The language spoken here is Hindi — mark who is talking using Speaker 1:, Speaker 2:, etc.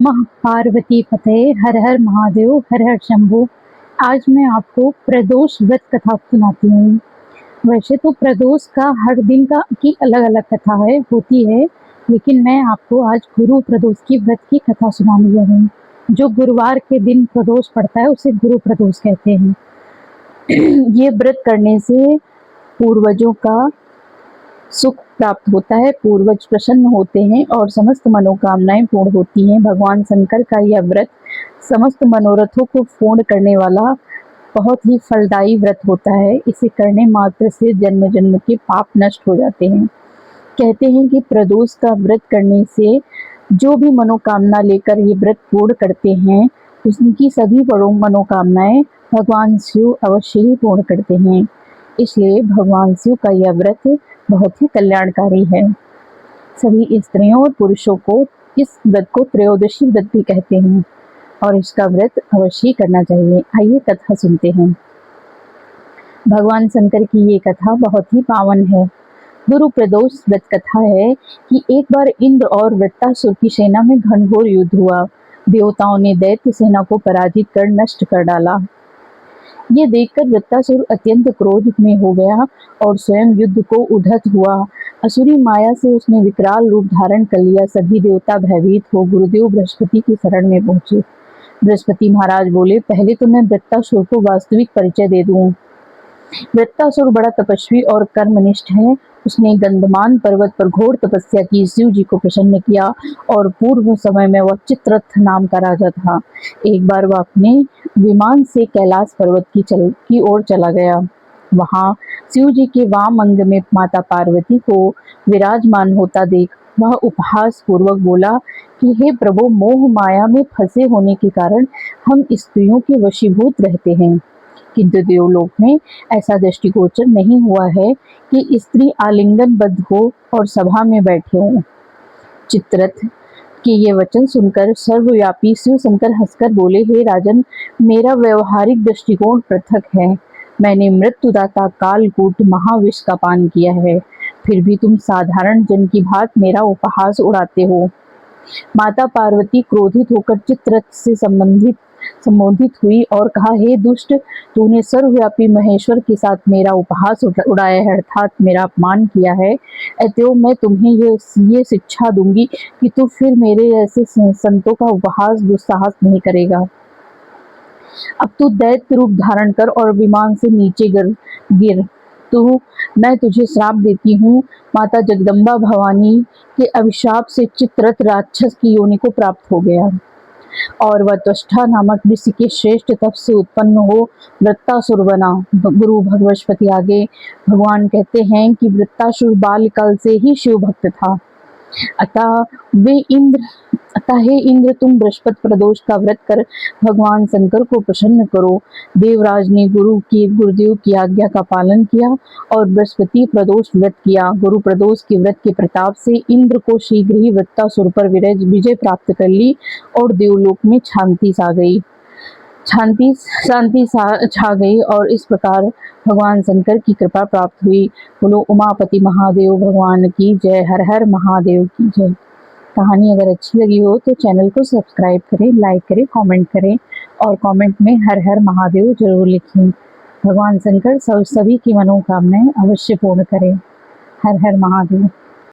Speaker 1: मह पार्वती पते, हर हर महादेव, हर हर शंभू। आज मैं आपको प्रदोष व्रत कथा सुनाती हूँ। वैसे तो प्रदोष का हर दिन का की अलग अलग कथा है होती है, लेकिन मैं आपको आज गुरु प्रदोष की व्रत की कथा सुनाने लगी हूँ। जो गुरुवार के दिन प्रदोष पड़ता है उसे गुरु प्रदोष कहते हैं। ये व्रत करने से पूर्वजों का सुख प्राप्त होता है, पूर्वज प्रसन्न होते हैं और समस्त मनोकामनाएं पूर्ण होती हैं। भगवान शंकर का यह व्रत समस्त मनोरथों को पूर्ण करने वाला बहुत ही फलदायी व्रत होता है। इसे करने मात्र से जन्म जन्म के पाप नष्ट हो जाते हैं। कहते हैं कि प्रदोष का व्रत करने से जो भी मनोकामना लेकर ये व्रत पूर्ण करते हैं, उनकी सभी बड़ों मनोकामनाएं भगवान शिव अवश्य ही पूर्ण करते हैं। इसलिए भगवान शिव का यह व्रत बहुत ही कल्याणकारी है। सभी स्त्रियों और पुरुषों को इस व्रत को त्रयोदशी व्रत भी कहते हैं और इसका व्रत अवश्य करना चाहिए। आइए कथा सुनते हैं। भगवान शंकर की ये कथा बहुत ही पावन है। गुरु प्रदोष व्रत कथा है कि एक बार इंद्र और वृत्तासुर की सेना में घनघोर युद्ध हुआ। देवताओं ने दैत्य सेना को पराजित कर नष्ट कर डाला। ये देखकर वृत्तासुर अत्यंत क्रोध में हो गया और स्वयं युद्ध को उद्धत हुआ। असुरी माया से उसने विकराल रूप धारण कर लिया। सभी देवता भयभीत हो गुरुदेव बृहस्पति की शरण में पहुंचे। बृहस्पति महाराज बोले, पहले तो मैं वृत्तासुर को वास्तविक परिचय दे दूं। वृत्तासुर बड़ा तपस्वी और कर्मनिष्ठ है। उसने गंधमान पर्वत पर घोर तपस्या की, शिव जी को प्रसन्न किया और पूर्व समय में वह चित्ररथ नाम का राजा था। एक बार वह अपने विमान से कैलाश पर्वत की ओर चला गया। वहां शिव जी के वाम अंग में माता पार्वती को विराजमान होता देख वह उपहास पूर्वक बोला कि हे प्रभु, मोह माया में फंसे होने के कारण हम स्त्रियों के वशीभूत रहते हैं, किंतु देवलोक में ऐसा दृष्टिगोचर नहीं हुआ है कि स्त्री आलिंगनबद्ध हो और सभा में बैठे हों। चित्ररथ के ये वचन सुनकर सर्वव्यापी शिव शंकर हंसकर बोले, हे राजन, मेरा व्यवहारिक दृष्टिकोण पृथक है। मैंने मृत्युदाता कालकूट महाविष का पान किया है, फिर भी तुम साधारण जन की भांति मेरा उपहास उड़ाते हो। माता पार्वती क्रोधित होकर चित्ररथ से संबोधित हुई और कहा, हे दुष्ट, तूने सर्वव्यापी महेश्वर के साथ मेरा उपहास उड़ाया है, अर्थात मेरा अपमान किया है। अतएव मैं तुम्हें ये शिक्षा दूंगी कि तू फिर मेरे ऐसे संतों का उपहास दुस्साहस नहीं करेगा। अब तू दैत्य रूप धारण कर और विमान से नीचे गिर। तो मैं तुझे श्राप देती हूँ। माता जगदम्बा भवानी के अभिशाप से चित्ररथ राक्षस की योनि को प्राप्त हो गया और वह त्वष्टा नामक ऋषि के श्रेष्ठ तप से उत्पन्न हो वृत्तासुर बना। गुरु भगवस्पति आगे भगवान कहते हैं कि वृत्तासुर बाल्यकाल से ही शिव भक्त था। अतः हे इंद्र, तुम बृहस्पति प्रदोष का व्रत कर भगवान शंकर को प्रसन्न करो। देवराज ने गुरुदेव की आज्ञा का पालन किया और बृहस्पति प्रदोष व्रत किया। गुरु प्रदोष के व्रत के प्रताप से इंद्र को शीघ्र ही वृत्तासुर पर विजय प्राप्त कर ली और देवलोक में शांति छा गई और इस प्रकार भगवान शंकर की कृपा प्राप्त हुई। बोलो उमापति महादेव भगवान की जय। हर हर महादेव की जय। कहानी अगर अच्छी लगी हो तो चैनल को सब्सक्राइब करें, लाइक करें, कमेंट करें और कमेंट में हर हर महादेव जरूर लिखें। भगवान शंकर सभी की मनोकामनाएं अवश्य पूर्ण करें। हर हर महादेव।